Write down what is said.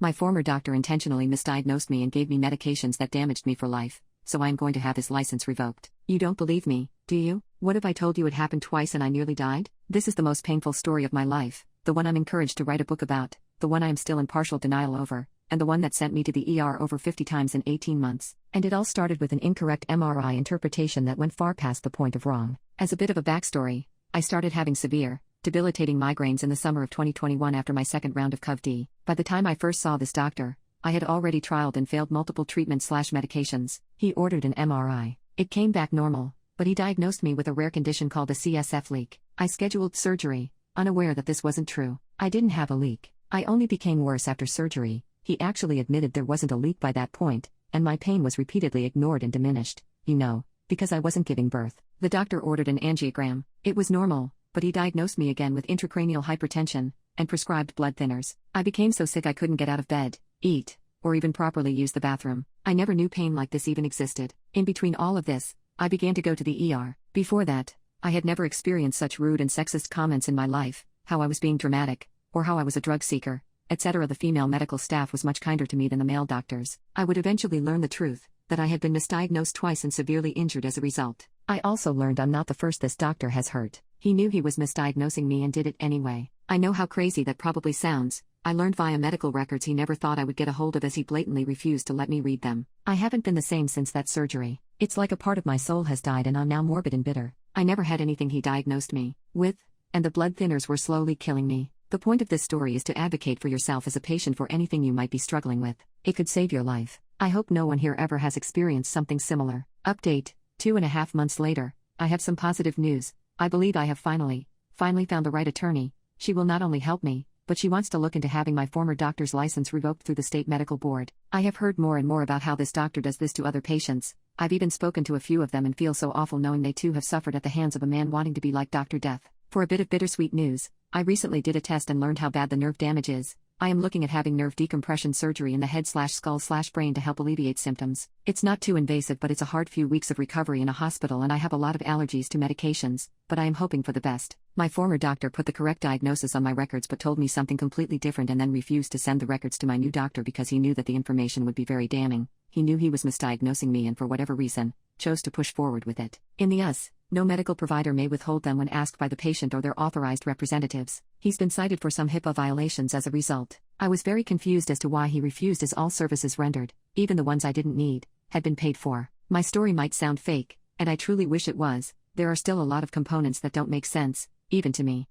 My former doctor intentionally misdiagnosed me and gave me medications that damaged me for life, so I am going to have his license revoked. You don't believe me, do you? What if I told you it happened twice and I nearly died? This is the most painful story of my life, the one I'm encouraged to write a book about, the one I am still in partial denial over, and the one that sent me to the ER over 50 times in 18 months. And it all started with an incorrect MRI interpretation that went far past the point of wrong. As a bit of a backstory, I started having severe, debilitating migraines in the summer of 2021 after my second round of COV-D. By the time I first saw this doctor, I had already trialed and failed multiple treatments/medications. He ordered an MRI. It came back normal, but he diagnosed me with a rare condition called a CSF leak. I scheduled surgery, unaware that this wasn't true. I didn't have a leak. I only became worse after surgery. He actually admitted there wasn't a leak by that point, and my pain was repeatedly ignored and diminished, because I wasn't giving birth. The doctor ordered an angiogram. It was normal, but he diagnosed me again with intracranial hypertension and prescribed blood thinners. I became so sick I couldn't get out of bed, eat, or even properly use the bathroom. I never knew pain like this even existed. In between all of this, I began to go to the ER. Before that, I had never experienced such rude and sexist comments in my life, how I was being dramatic, or how I was a drug seeker, etc. The female medical staff was much kinder to me than the male doctors. I would eventually learn the truth, that I had been misdiagnosed twice and severely injured as a result. I also learned I'm not the first this doctor has hurt. He knew he was misdiagnosing me and did it anyway. I know how crazy that probably sounds. I learned via medical records he never thought I would get a hold of, as he blatantly refused to let me read them. I haven't been the same since that surgery. It's like a part of my soul has died and I'm now morbid and bitter. I never had anything he diagnosed me with, and the blood thinners were slowly killing me. The point of this story is to advocate for yourself as a patient for anything you might be struggling with. It could save your life. I hope no one here ever has experienced something similar. Update: 2.5 months later, I have some positive news. I believe I have finally found the right attorney. She will not only help me, but she wants to look into having my former doctor's license revoked through the state medical board. I have heard more and more about how this doctor does this to other patients. I've even spoken to a few of them and feel so awful knowing they too have suffered at the hands of a man wanting to be like Dr. Death. For a bit of bittersweet news, I recently did a test and learned how bad the nerve damage is. I am looking at having nerve decompression surgery in the head/skull/brain to help alleviate symptoms. It's not too invasive, but it's a hard few weeks of recovery in a hospital and I have a lot of allergies to medications, but I am hoping for the best. My former doctor put the correct diagnosis on my records but told me something completely different and then refused to send the records to my new doctor because he knew that the information would be very damning. He knew he was misdiagnosing me and for whatever reason, chose to push forward with it. In the US, no medical provider may withhold them when asked by the patient or their authorized representatives. He's been cited for some HIPAA violations as a result. I was very confused as to why he refused, as all services rendered, even the ones I didn't need, had been paid for. My story might sound fake, and I truly wish it was. There are still a lot of components that don't make sense, even to me.